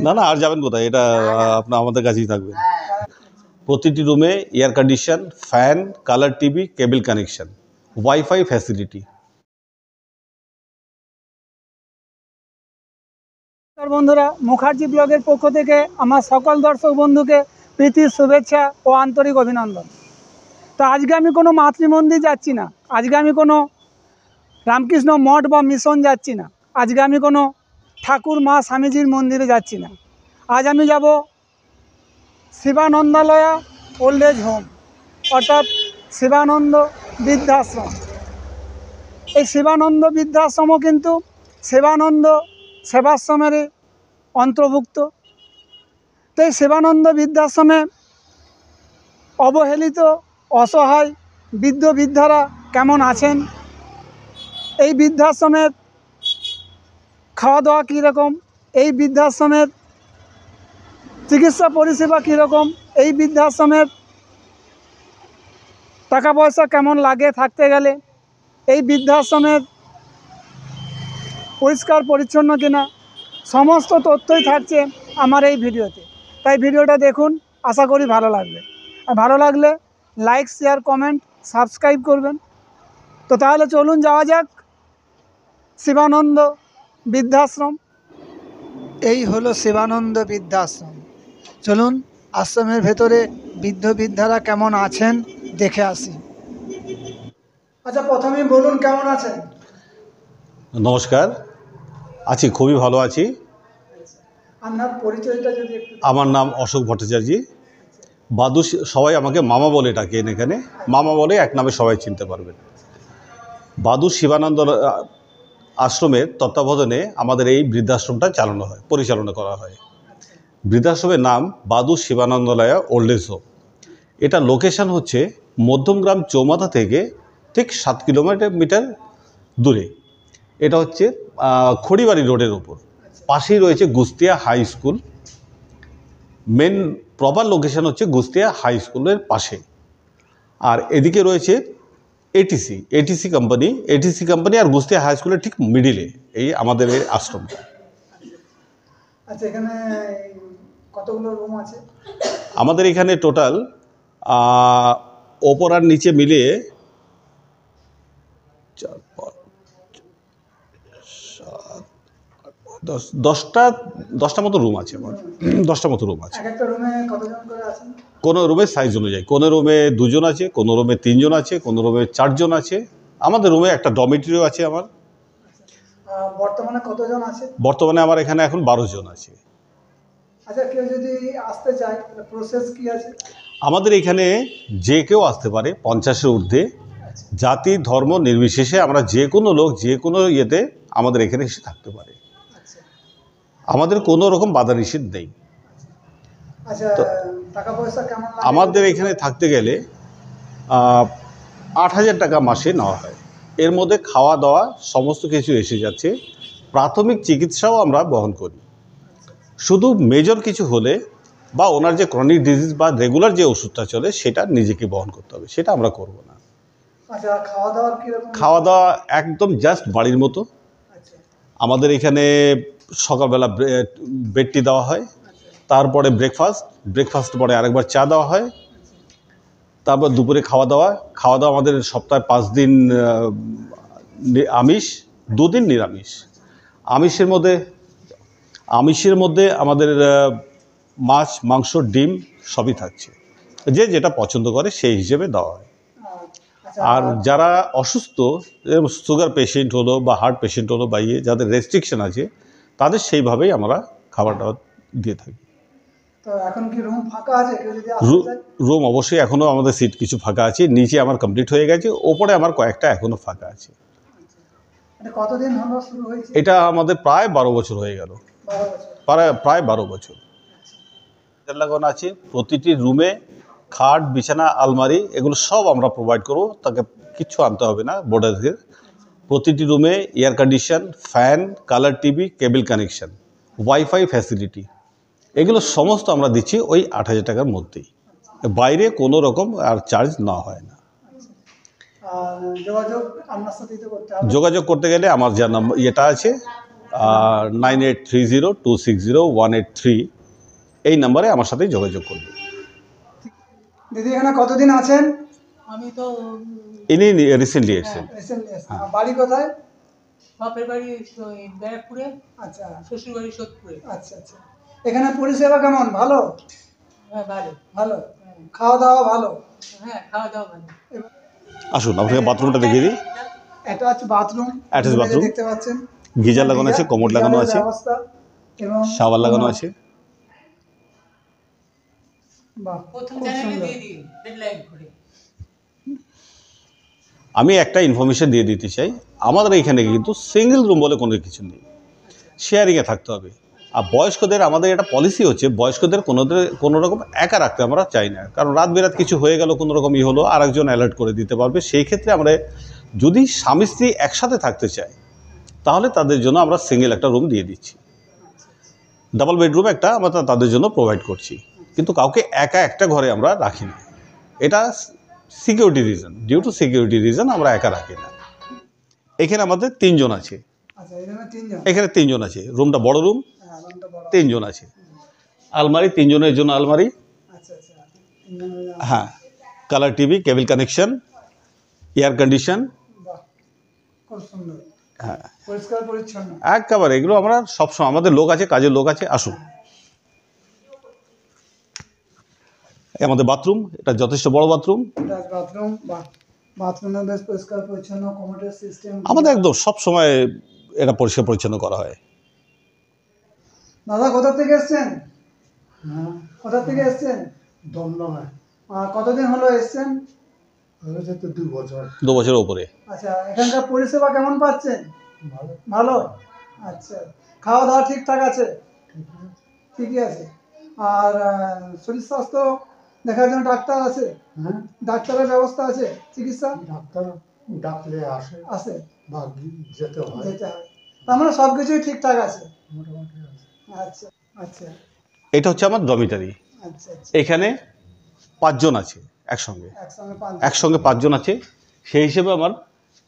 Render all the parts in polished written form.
না না, আর যাবেন কোথায়, এটা আপনার আমাদের কাছেই থাকবে। প্রতিটি রুমে air condition, fan, colour TV, কেবল কানেকশন, ওয়াইফাই ফ্যাসিলিটি। বন্ধুরা, মুখার্জি ব্লগের পক্ষ থেকে আমার সকল দর্শক বন্ধুকে প্রীতির শুভেচ্ছা ও আন্তরিক অভিনন্দন। তো আজকে আমি কোনো মাতৃমন্দির যাচ্ছি না, আজকে আমি কোনো রামকৃষ্ণ মঠ বা মিশন যাচ্ছি না, আজকে আমি কোনো ঠাকুর মা স্বামীজির মন্দিরে যাচ্ছি না। আজ আমি যাব শিবানন্দালয়া ওল্ড এজ হোম, অর্থাৎ শিবানন্দ বৃদ্ধাশ্রম। এই শিবানন্দ বৃদ্ধাশ্রমও কিন্তু শিবানন্দ সেবাশ্রমেরই অন্তর্ভুক্ত। তো এই শিবানন্দ বৃদ্ধাশ্রমে অবহেলিত অসহায় বৃদ্ধ বৃদ্ধারা কেমন আছেন, এই বৃদ্ধাশ্রমের খাওয়া দাওয়া কীরকম, এই বৃদ্ধাশ্রমের চিকিৎসা পরিষেবা কীরকম, এই বৃদ্ধাশ্রমের টাকা পয়সা কেমন লাগে থাকতে গেলে, এই বৃদ্ধাশ্রমের পরিষ্কার পরিচ্ছন্ন কিনা, সমস্ত তথ্যই থাকছে আমার এই ভিডিওতে। তাই ভিডিওটা দেখুন, আশা করি ভালো লাগবে। আর ভালো লাগলে লাইক, শেয়ার, কমেন্ট, সাবস্ক্রাইব করবেন। তো তাহলে চলুন যাওয়া যাক শিবানন্দ বৃদ্ধাশ্রম। এই হলো শিবানন্দ বৃদ্ধাশ্রম। চলুন আশ্রমের ভেতরে বৃদ্ধ বৃদ্ধারা কেমন আছেন দেখে আসি। আচ্ছা, প্রথমেই বলুন কেমন আছেন? নমস্কার, আছি, খুবই ভালো আছি। আপনার পরিচয়টা যদি একটু। আমার নাম অশোক ভট্টাচার্য। বাদু সবাই আমাকে মামা বলে ডাকেন, এখানে মামা বলে এক নামে সবাই চিনতে পারবেন। বাদু শিবানন্দ আশ্রমের তত্ত্বাবধানে আমাদের এই বৃদ্ধাশ্রমটা পরিচালনা করা হয়। বৃদ্ধাশ্রমের নাম বাদু শিবানন্দলয়া ওল্ড এজ হোম। এটা লোকেশন হচ্ছে মধ্যমগ্রাম চৌমাথা থেকে ঠিক 7 কিলোমিটার দূরে। এটা হচ্ছে খড়িবাড়ি রোডের ওপর, পাশেই রয়েছে Gustia high school. Main proper location হচ্ছে গুস্তিয়া হাই স্কুলের পাশে। আর এদিকে রয়েছে এটিসি কোম্পানি আর গুস্তিয়া হাই স্কুলের ঠিক মিডিলে এই আমাদের এই আশ্রমটা। আচ্ছা, এখানে কতগুলো রুম আছে? আমাদের এখানে টোটাল ওপর আর নিচে মিলিয়ে 10টা মতো রুম আছে। আমার 10টা মতো রুম আছে। একটা রুমে কতজন করে আছেন? কোনো রুমের সাইজ অনুযায়ী, কোনো রুমে 2 জন আছে, কোনো রুমে 3 জন আছে, কোনো রুমে 4 জন আছে। আমাদের রুমে একটা ডরমিটরিও আছে। আমার বর্তমানে কতজন আছে? বর্তমানে আমার এখানে এখন 12 জন আছে। আচ্ছা, কেউ যদি আসতে চায় প্রসেস কি আছে? আমাদের এখানে যে কেউ আসতে পারে, 50-এর ঊর্ধ্বে, জাতি ধর্ম নির্বিশেষে। আমরা যে কোনো লোক যে কোনো ইয়েতে আমাদের এখানে এসে থাকতে পারে। আমাদের কোনো রকম বাধা নিষেধ নেই। আচ্ছা, টাকা পয়সা কেমন লাগে? আমাদের এখানে থাকতে গেলে 8,000 টাকা মাসে নেওয়া হয়। এর মধ্যে খাওয়া দাওয়া সমস্ত কিছু এসে যাচ্ছে। প্রাথমিক চিকিৎসাও আমরা বহন করি। শুধু মেজর কিছু হলে বা ওনার যে ক্রনিক ডিজিজ বা রেগুলার যে ওষুধটা চলে সেটা নিজেকে বহন করতে হবে, সেটা আমরা করব না। আচ্ছা, খাওয়া দাওয়ার কিরকম? খাওয়া দাওয়া একদম জাস্ট বাড়ির মতো। আমাদের এখানে সকালবেলা ব্রেড টি দেওয়া হয়, তারপরে ব্রেকফাস্ট পরে আরেকবার চা দেওয়া হয়, তারপর দুপুরে খাওয়া দাওয়া আমাদের সপ্তাহে 5 দিন আমিষ, 2 দিন নিরামিষ। আমিষের মধ্যে আমাদের মাছ, মাংস, ডিম সবই থাকছে। যে যেটা পছন্দ করে সেই হিসেবে দেওয়া হয়। আর যারা অসুস্থ, সুগার পেশেন্ট হলো বা হার্ট পেশেন্ট হলো বা যাদের রেস্ট্রিকশন আছে, তাদের সেইভাবেই আমরা খাবারটা দিয়ে থাকি। তো এখন কি রুম ফাঁকা আছে? রুম অবশ্যই এখনও আমাদের সিট কিছু ফাঁকা আছে। নিচে আমার কমপ্লিট হয়ে গেছে, ওপরে আমার কয়েকটা এখনও ফাঁকা আছে। কতদিন হলো শুরু হয়েছে? এটা আমাদের প্রায় 12 বছর হয়ে গেল। প্রায় 12 বছর লাগানো আছে। প্রতিটি রুমে খাট, বিছানা, আলমারি এগুলো সব আমরা প্রোভাইড করব, তাকে কিচ্ছু আনতে হবে না বোর্ডারদের। প্রতিটি রুমে air condition, fan, colour TV, কেবল কানেকশন, ওয়াইফাই ফ্যাসিলিটি, এগুলো সমস্ত আমরা দিচ্ছি ওই 8,000 টাকার মধ্যেই। বাইরে কোনো রকম আর চার্জ না হয় না। যোগাযোগ করতে গেলে আমার যা নাম্বার ইয়েটা আছে, 9830260183 এই নাম্বারে আমার সাথে যোগাযোগ করবে। দিদি এখানে কতদিন আছেন? আমি তো ইনি রিসেন্টলি এসেছেন। রিসেন্টলি এসেছেন। বাড়ি কোথায়? বাপের বাড়ি ওই ব্যারাকপুরে, আচ্ছা শ্বশুর বাড়ি সোদপুরে। আচ্ছা আচ্ছা। এখানে পরিষেবা কেমন? ভালো? হ্যাঁ ভালো। ভালো। খাওয়া দাওয়া ভালো? হ্যাঁ খাওয়া দাওয়া ভালো। আসুন আপনাকে বাথরুমটা দেখিয়ে দিই। এটা হচ্ছে বাথরুম। Attached bathroom। দেখতে পাচ্ছেন গিজার লাগানো আছে, কমোড লাগানো গিজারের আছে, ব্যবস্থা এবং শাওয়ার লাগানো আছে। বাহ, প্রথম খুব চ্যানেলে সুন্দর। দিয়ে দিন হেডলাইন করে। আমি একটা ইনফরমেশন দিয়ে দিতে চাই, আমাদের এখানে কিন্তু সিঙ্গেল রুম বলে কোনো কিছু নেই, শেয়ারিংয়ে থাকতে হবে। আর বয়স্কদের আমাদের একটা পলিসি হচ্ছে, বয়স্কদের কোনো রকম একা রাখতে আমরা চাই না, কারণ রাত বেরাত কিছু হয়ে গেল, কোনো রকম হলো, আরেকজন অ্যালার্ট করে দিতে পারবে। সেই ক্ষেত্রে আমরা যদি স্বামী স্ত্রী একসাথে থাকতে চাই তাহলে তাদের জন্য আমরা সিঙ্গেল একটা রুম দিয়ে দিচ্ছি, ডাবল বেডরুম একটা আমরা তাদের জন্য প্রোভাইড করছি, কিন্তু কাউকে একা একটা ঘরে আমরা রাখি না। এটা security reason, due to security reason আমরা একা রাখি না। এখানে আমাদের 3 জন আছে, আচ্ছা এখানে তিনজন। এখানে 3 জন আছে, রুমটা বড় রুম, হ্যাঁ, রুমটা বড়। 3 জন আছে। আলমারি 3 জনের জন্য আলমারি, আচ্ছা আচ্ছা। তিনজনের। হ্যাঁ, কালার টিভি, কেবল কানেকশন, এয়ার কন্ডিশন, বাহ, খুব সুন্দর। হ্যাঁ পরিষ্কার পরিচ্ছন্ন। একেবারে এগুলো আমরা সবসময়, আমাদের লোক আছে, কাজের লোক আছে। আসুন, এই আমাদের বাথরুম, এটা যথেষ্ট বড় বাথরুম। Attach bathroom. বাহ, বাথরুমে বেশ পরিষ্কার পরিচ্ছন্ন, কমোডের সিস্টেম। আমাদের একদম সব সময় এটা পরিষ্কার পরিচ্ছন্ন করা হয়। দাদা কোথা থেকে এসেছেন? কোথা থেকে এসেছেন? দমদমায়। কতদিন হলো এসেছেন? হয়েছে তো 2 বছর। 2 বছরের উপরে। আচ্ছা, এখানকার পরিষেবা কেমন পাচ্ছেন? ভালো। ভালো। আচ্ছা, খাওয়া দাওয়া ঠিকঠাক আছে? ঠিক আছে। ঠিকই আছে। আর শরীর স্বাস্থ্য দেখার জন্য ডাক্তার আছে? হ্যাঁ, ডাক্তারের ব্যবস্থা আছে? চিকিৎসা ডাক্তার ডাকলে আসে আছে? বা যেতে হয়, যেতে হয়। তার মানে সব কিছুই ঠিকঠাক আছে? মোটামুটি আছে। আচ্ছা আচ্ছা এটা হচ্ছে আমার ডমিটারি। আচ্ছা আচ্ছা। এখানে 5 জন আছে একসঙ্গে, একসঙ্গে 5 জন। একসঙ্গে 5 জন আছে। সেই হিসেবে আমার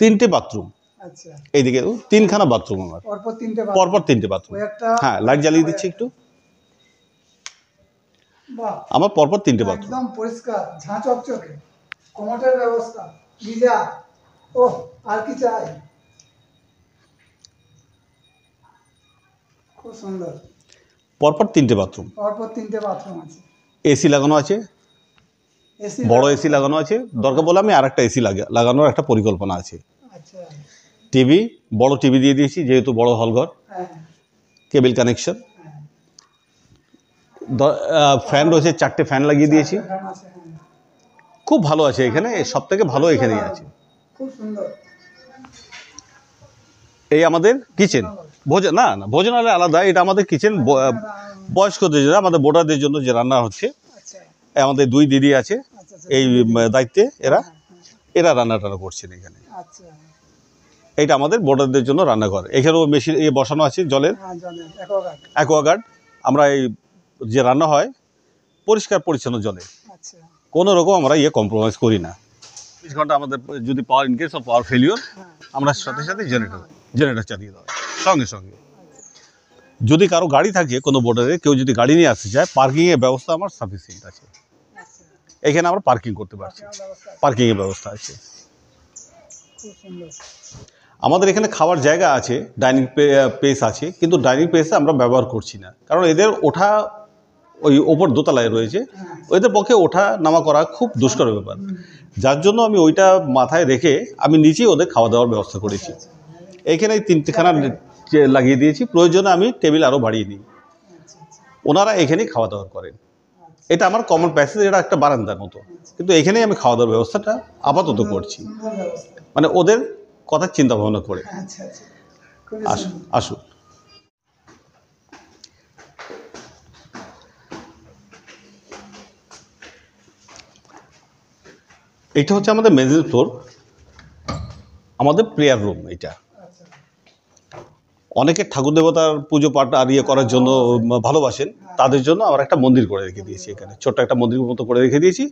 3টে বাথরুম, আচ্ছা, এইদিকে 3খানা বাথরুম আমার, পরপর 3টে পরপর 3টে বাথরুম। ওই একটা। হ্যাঁ, লাইট জ্বালিয়ে দিচ্ছি একটু। বাহ, আমার পরপর 3টে বাথরুম। একদম পরিষ্কার, ঝাঁ চকচকে, কমোডের ব্যবস্থা, গিজার। ও আর কি চাই? খুব সুন্দর। পরপর 3টে বাথরুম, পরপর 3টে বাথরুম আছে। এসি লাগানো আছে, এসি? বড় এসি লাগানো আছে। দরকার বলে আমি আরেকটা এসি লাগানোর একটা পরিকল্পনা আছে। আচ্ছা। টিভি, বড় টিভি দিয়ে দিয়েছি যেহেতু বড় হলঘর। হ্যাঁ কেবল কানেকশন, ফ্যান রয়েছে, 4টে ফ্যান লাগিয়ে দিয়েছি। ফ্যান আছে, হ্যাঁ। খুব ভালো আছে এখানে, সব থেকে ভালো এখানেই আছে। খুব সুন্দর। এই আমাদের কিচেন, না না, ভোজনালয় আলাদা, এটা আমাদের কিচেন। বয়স্কদের জন্য, আমাদের বোর্ডারদের জন্য যে রান্না হচ্ছে, আচ্ছা আমাদের 2 দিদি আছে আচ্ছা আচ্ছা। এই দায়িত্বে, এরা রান্না টান্না করছেন এখানে। আচ্ছা, এইটা আমাদের বোর্ডারদের জন্য রান্নাঘর। এখানেও মেশিন বসানো আছে জলের, হ্যাঁ জানেন, অ্যাকোয়াগার্ড। অ্যাকোয়াগার্ড। আমরা এই যে রান্না হয় পরিষ্কার পরিচ্ছন্ন জলে, আচ্ছা, কোনো রকম আমরা কম্প্রোমাইজ করি না। 24 ঘন্টা আমাদের যদি power, in case of power failure, হ্যাঁ। আমরা সাথে সাথে জেনারেটর চালিয়ে দেওয়া সঙ্গে সঙ্গে। যদি কারো গাড়ি থাকে, কোনো বোর্ডারে কেউ যদি গাড়ি নিয়ে আসতে চায়, পার্কিংয়ের ব্যবস্থা আমার সাফিসিয়েন্ট আছে। আচ্ছা, এখানে আমরা পার্কিং করতে পারছি, কেমন ব্যবস্থা আছে? পার্কিংয়ের ব্যবস্থা আছে। খুব সুন্দর। আমাদের এখানে খাওয়ার জায়গা আছে, ডাইনিং প্লেস আছে, কিন্তু ডাইনিং প্লেসে আমরা ব্যবহার করছি না, কারণ এদের ওঠা ওই ওপর দোতলায় রয়েছে, ওদের পক্ষে ওঠা নামা করা খুব দুষ্কর ব্যাপার। যার জন্য আমি ওইটা মাথায় রেখে আমি নিচেই ওদের খাওয়া দাওয়ার ব্যবস্থা করেছি। এখানে 3খানা লাগিয়ে দিয়েছি, প্রয়োজনে আমি টেবিল আরও বাড়িয়ে নিই, আচ্ছা আচ্ছা ওনারা এখানেই খাওয়া দাওয়া করেন। এটা আমার কমন প্যাসেজ, এটা একটা বারান্দার মতো, কিন্তু এখানেই আমি খাওয়া দাওয়ার ব্যবস্থাটা আপাতত করছি, সুন্দর ব্যবস্থা। মানে ওদের কথা চিন্তা ভাবনা করে। আচ্ছা আচ্ছা, খুবই আসুন সুন্দর। আসুন। এটা হচ্ছে আমাদের মেজর ফ্লোর, আমাদের প্রেয়ার রুম। এটা আচ্ছা, অনেকে ঠাকুর দেবতার পুজো পাঠ আর করার জন্য ভালোবাসেন, তাদের জন্য আমরা একটা মন্দির করে রেখে দিয়েছি এখানে, ছোট্ট একটা মন্দির মতো করে রেখে দিয়েছি।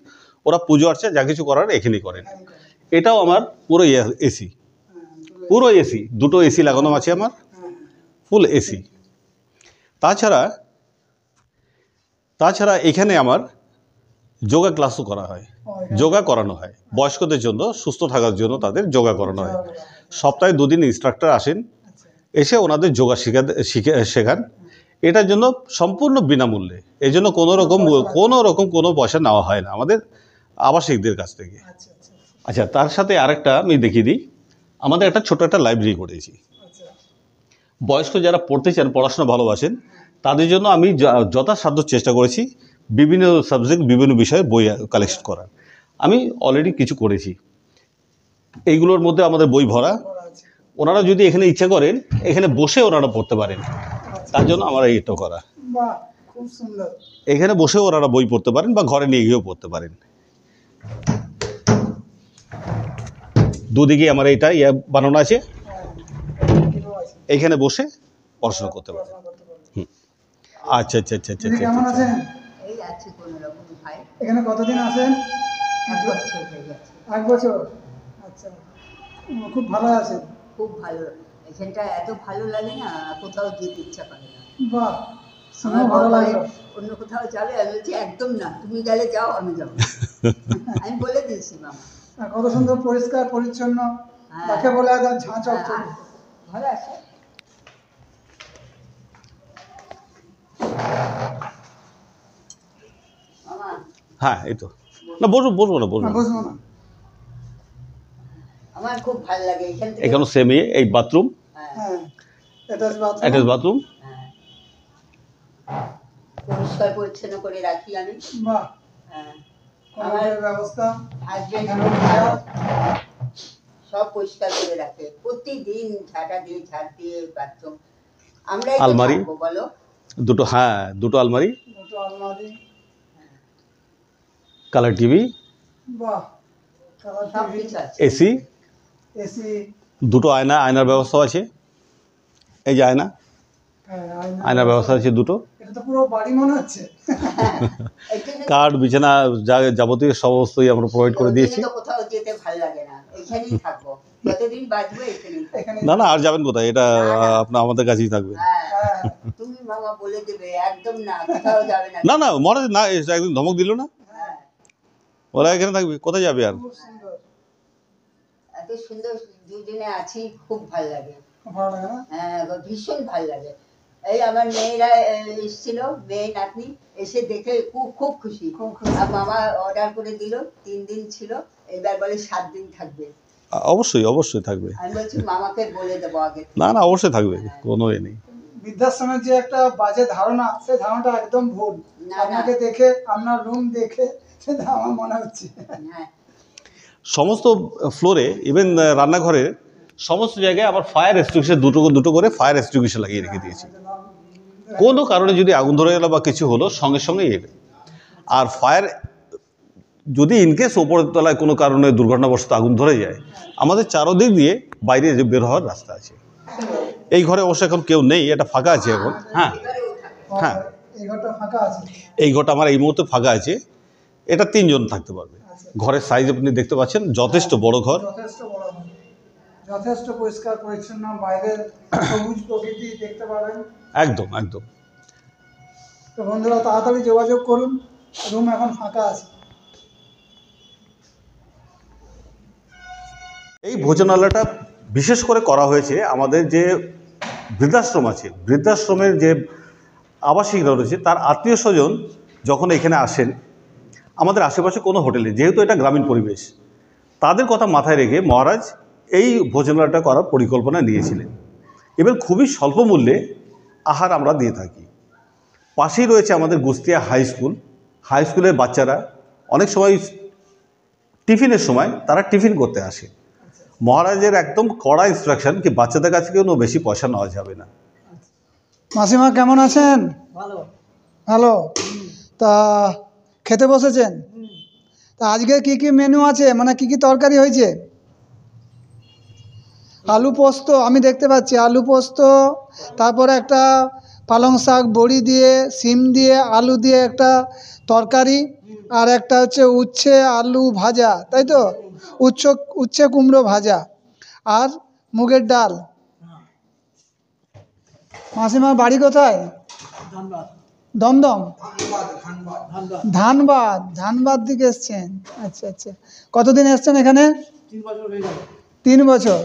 ওরা পুজো আর্চা যা কিছু করার এখানেই করেন। এটাও আমার পুরো এসি, পুরো এসি, 2টো এসি লাগানো আছে আমার, ফুল এসি। তাছাড়া এখানে আমার যোগা ক্লাসও করা হয়, যোগা করানো হয় বয়স্কদের জন্য, সুস্থ থাকার জন্য তাদের যোগা করানো হয়। সপ্তাহে 2 দিন ইনস্ট্রাক্টর আসেন, এসে ওনাদের যোগা শেখান। এটার জন্য সম্পূর্ণ বিনামূল্যে, এই জন্য কোনো রকম কোনো পয়সা নেওয়া হয় না আমাদের আবাসিকদের কাছ থেকে। আচ্ছা, তার সাথে আরেকটা আমি দেখিয়ে দিই, আমাদের একটা ছোট একটা লাইব্রেরি করেছি। বয়স্ক যারা পড়তে চান, পড়াশোনা ভালোবাসেন, তাদের জন্য আমি যথাসাধ্য চেষ্টা করেছি বিভিন্ন সাবজেক্ট, বিভিন্ন বিষয়ে বই কালেকশন করার। আমি অলরেডি কিছু করেছি, এইগুলোর মধ্যে আমাদের বই ভরা। ওনারা যদি এখানে ইচ্ছা করেন, এখানে বসে ওনারা পড়তে পারেন, তার জন্য আমার এইটা করা। বাহ, খুব সুন্দর। এখানে বসেও ওনারা বই পড়তে পারেন বা ঘরে নিয়ে গিয়েও পড়তে পারেন। দুদিকে আমার এইটা বানানো আছে, এইখানে বসে পড়াশোনা করতে পারেন। আচ্ছা আচ্ছা আচ্ছা আচ্ছা দিদি কেমন আছেন? এই আছে কোনো রকম ভাই, এখানে কতদিন আছেন? 1 বছর হয়ে গেছে। 1 বছর। আচ্ছা, খুব ভালো আছেন? খুব ভালো, এখানটা এত ভালো লাগে না, কোথাও যেতে ইচ্ছা করে না। বাহ, শুনে আমার ভালো বাবা লাগলো। অন্য কোথাও যাবে, আমি বলছি একদম না, তুমি গেলে যাও, আমি যাবো। আমি বলে দিয়েছি মামা। আর কত সুন্দর পরিষ্কার পরিচ্ছন্ন, হ্যাঁ। তাকে বলে একদম ঝাঁ চকচকে। ভালো আছে। মামা হ্যাঁ, এই তো। না, বসবো না। না, বুঝবো না। আমার খুব ভালো লাগে এখান থেকে। এখানেও সেম এই বাথরুম, হ্যাঁ, হ্যাঁ, অ্যাটাচ অ্যাটাচ বাথরুম। বাথরুম। হ্যাঁ। পরিষ্কার পরিচ্ছন্ন করে রাখি আমি। বাহ, হ্যাঁ, আমার ব্যবস্থা। হাজবেন্ড এখানে খুব ভালো। ভালো, সব পরিষ্কার করে রাখে, প্রতিদিন ঝাঁটা দিয়ে ঝাড় দিয়ে বাথরুম। আমরাই তো আলমারি। থাকবো বলো। দুটো আলমারি, দুটো আলমারি। কালার টিভি, বাহ, কালার সব টিভি, কিছু আছে। AC, AC. দুটো আয়নার ব্যবস্থা আছে। এই যে আয়নার ব্যবস্থা আছে দুটো। এটা তো পুরো বাড়ি মনে হচ্ছে। এখানে কাঠ, বিছানা, যাবতীয় সমস্তই আমরা প্রোভাইড করে দিয়েছি। তো কোথাও যেতে ভালো লাগে না, এখানেই থাকবো, যতদিন বাঁচবো এখানেই থাকবো। এখানে না, আর যাবেন কোথায়? এটা আপনার আমাদের কাছেই থাকবে। হ্যাঁ, তুমি মামা বলে দেবে একদম না, কোথাও যাবে না। না, মনে না, একদম ধমক দিল না, হ্যাঁ, ওরা এখানে থাকবে, কোথায় যাবে আর? খুব সুন্দর, এত সুন্দর দুজনে আছি, খুব ভালো লাগে। খুব ভালো লাগে না? হ্যাঁ, ভীষণ ভালো লাগে। এই আমার মেয়েরা এসেছিল, মেয়ে নাতনি এসে দেখে খুব খুব খুশি। খুব খুশি। আর মামা অর্ডার করে দিল, 3 দিন ছিল, এবার বলে 7 দিন থাকবে। অবশ্যই থাকবে। আমি বলছি মামাকে বলে দেবো আগে। না, অবশ্যই থাকবে, কোনো এ নেই। বৃদ্ধাশ্রমের যে একটা বাজে ধারণা, সেই ধারণাটা একদম ভুল। না। আপনাকে দেখে, আপনার রুম দেখে সেটা আমার মনে হচ্ছে। হ্যাঁ, সমস্ত ফ্লোরে, ইভেন রান্নাঘরে, সমস্ত জায়গায় আবার ফায়ার এক্সটিংগুইশার দুটো করে ফায়ার এক্সটিংগুইশার লাগিয়ে রেখে দিয়েছি। কোনো কারণে যদি আগুন ধরে গেল বা কিছু হলো, সঙ্গে সঙ্গে আর ফায়ার যদি ইনকেস ওপরের তলায় কোনো কারণে দুর্ঘটনাবশত আগুন ধরে যায়, আমাদের চারদিক দিয়ে বাইরে যে বের হওয়ার রাস্তা আছে। এই ঘরে অবশ্য এখন কেউ নেই, এটা ফাঁকা আছে এখন। হ্যাঁ, হ্যাঁ। এই ঘরটা ফাঁকা আছে। এই ঘরটা আমার এই মুহূর্তে ফাঁকা আছে, এটা 3 জন থাকতে পারবে। ঘরের সাইজ আপনি দেখতে পাচ্ছেন, যথেষ্ট বড় ঘর। যথেষ্ট বড় ঘর, যথেষ্ট পরিষ্কার পরিচ্ছন্ন, বাইরের সবুজ প্রকৃতি দেখতে পাবেন। একদম। তো বন্ধুরা, তাড়াতাড়ি যোগাযোগ করুন, রুম এখন ফাঁকা আছে। এই ভোজনালয়টা বিশেষ করে করা হয়েছে আমাদের যে বৃদ্ধাশ্রম আছে, বৃদ্ধাশ্রমের যে আবাসিকরা রয়েছে, তার আত্মীয় স্বজন যখন এখানে আসেন, আমাদের আশেপাশে কোনো হোটেলে, যেহেতু এটা গ্রামীণ পরিবেশ, তাদের কথা মাথায় রেখে মহারাজ এই ভোজনালয়টা করার পরিকল্পনা নিয়েছিলেন। এবং খুবই স্বল্প মূল্যে আহার আমরা দিয়ে থাকি। পাশেই রয়েছে আমাদের গুস্তিয়া হাই স্কুলের বাচ্চারা অনেক সময় টিফিনের সময় তারা টিফিন করতে আসে। মহারাজের একদম কড়া ইনস্ট্রাকশন কি বাচ্চাদের কাছে কোনো বেশি পয়সা নেওয়া যাবে না। মাসিমা কেমন আছেন? ভালো। ভালো। তা খেতে বসেছেন? তা আজকে কি কি মেনু আছে, মানে কি কি তরকারি হয়েছে? আলু পোস্ত আমি দেখতে পাচ্ছি, আলু পোস্ত, তারপরে একটা পালং শাক বড়ি দিয়ে, শিম দিয়ে, আলু দিয়ে একটা তরকারি, আর একটা হচ্ছে উচ্ছে আলু ভাজা, তাই তো? উচ্ছে কুমড়ো ভাজা, আর মুগের ডাল। মাসিমার বাড়ি কোথায়? দমদম, ধানবাদ। ধানবাদ দিকে এসছেন, আচ্ছা আচ্ছা। কতদিন এসছেন এখানে? 3 বছর।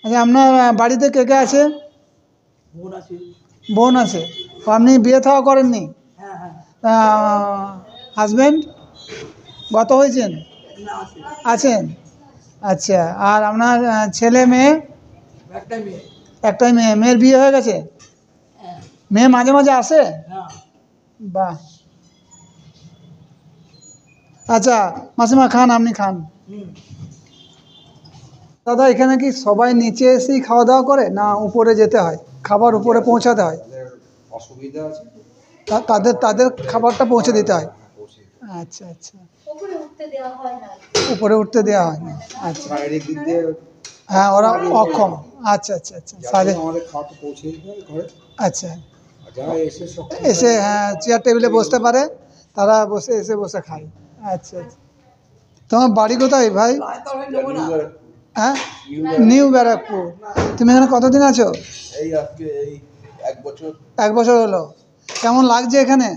আচ্ছা, আপনার বাড়িতে কে কে আছে? বোন আছে। তো আপনি বিয়ে থাওয়া করেননি? হাজব্যান্ড গত হয়েছেন? আছেন, আচ্ছা। আর আপনার ছেলে মেয়ে? একটাই মেয়ে। মেয়ের বিয়ে হয়ে গেছে? মেয়ে মাঝে মাঝে আসে? বাহ। আচ্ছা মাসিমা খান, আপনি খান। দাদা এখানে কি সবাই নিচে এসেই খাওয়া দাওয়া করে, না উপরে যেতে হয়, খাবার উপরে পৌঁছাতে হয়? অসুবিধা আছে, তাদের খাবারটা পৌঁছে দিতে হয়। আচ্ছা আচ্ছা, উপরে উঠতে দেওয়া হয় না। আচ্ছা, শারীরিক দিক দিয়ে হ্যাঁ ওরা অক্ষম। আচ্ছা আচ্ছা আচ্ছা, সাড়ে আমাদের খাওয়াটা পৌঁছে দিতে হয় ঘরে। আচ্ছা, আর যারা এসে এসে হ্যাঁ চেয়ার টেবিলে বসতে পারে, তারা বসে খায়। আচ্ছা আচ্ছা। তোমার বাড়ি কোথায় ভাই? হ্যাঁ, নিউ ব্যারাকপুর। তুমি এখানে কতদিন আছো? এই আজকে এই 1 বছর 1 বছর হলো। কেমন লাগছে এখানে?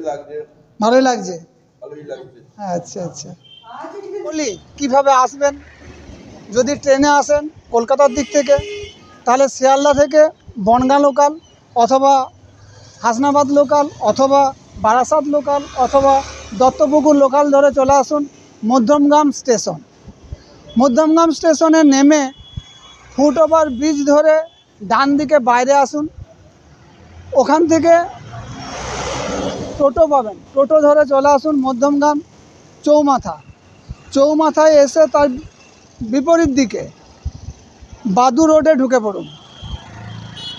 লাগছে, ভালোই লাগছে। ভালোই লাগছে। আচ্ছা আচ্ছা। বলি কীভাবে আসবেন? যদি ট্রেনে আসেন কলকাতার দিক থেকে, তাহলে শিয়ালদা থেকে বনগাঁ লোকাল, অথবা হাসনাবাদ লোকাল, অথবা বারাসাত লোকাল, অথবা দত্তপুকুর লোকাল ধরে চলে আসুন মধ্যমগ্রাম স্টেশন। মধ্যমগ্রাম স্টেশনে নেমে ফুটওভার ব্রিজ ধরে ডান দিকে বাইরে আসুন। ওখান থেকে টোটো পাবেন, টোটো ধরে চলে আসুন মধ্যমগ্রাম চৌমাথা। চৌমাথায় এসে তার বিপরীত দিকে বাদু রোডে ঢুকে পড়ুন।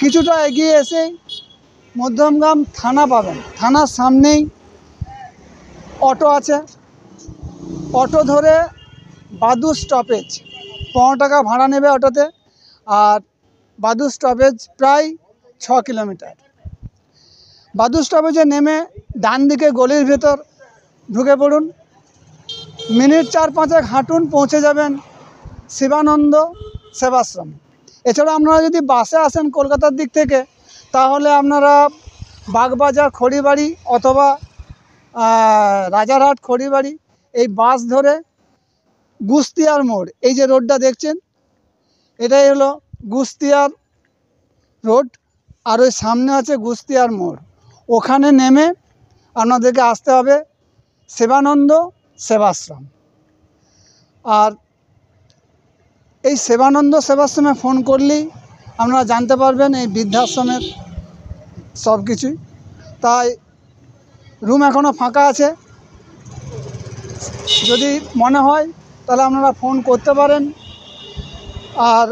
কিছুটা এগিয়ে এসেই মধ্যমগ্রাম থানা পাবেন। থানার সামনেই অটো আছে, অটো ধরে বাদু স্টপেজ, 15 টাকা ভাড়া নেবে অটোতে। আর বাদু স্টপেজ প্রায় 6 কিলোমিটার। বাদু স্টপেজে নেমে ডান দিকে গলির ভেতর ঢুকে পড়ুন। মিনিট 4-5 হাঁটুন, পৌঁছে যাবেন শিবানন্দ সেবাশ্রম। এছাড়া আপনারা যদি বাসে আসেন কলকাতার দিক থেকে, তাহলে আপনারা বাগবাজার খড়িবাড়ি অথবা রাজারহাট খড়িবাড়ি এই বাস ধরে গুস্তিয়ার মোড়, এই যে রোডটা দেখছেন, এটাই হলো গুস্তিয়ার রোড। আর ওই সামনে আছে গুস্তিয়ার মোড়, ওখানে নেমে আপনাদেরকে আসতে হবে শিবানন্দ সেবাশ্রম। আর এই শিবানন্দ সেবাশ্রমে ফোন করলেই আপনারা জানতে পারবেন এই বৃদ্ধাশ্রমের সব কিছুই। তাই রুম এখনও ফাঁকা আছে, যদি মনে হয় তাহলে আপনারা ফোন করতে পারেন। আর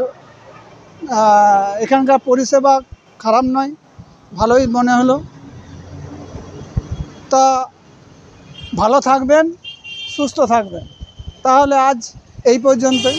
এখানকার পরিষেবা খারাপ নয়, ভালোই মনে হলো। তা ভালো থাকবেন, সুস্থ থাকবেন। তাহলে আজ এই পর্যন্তই।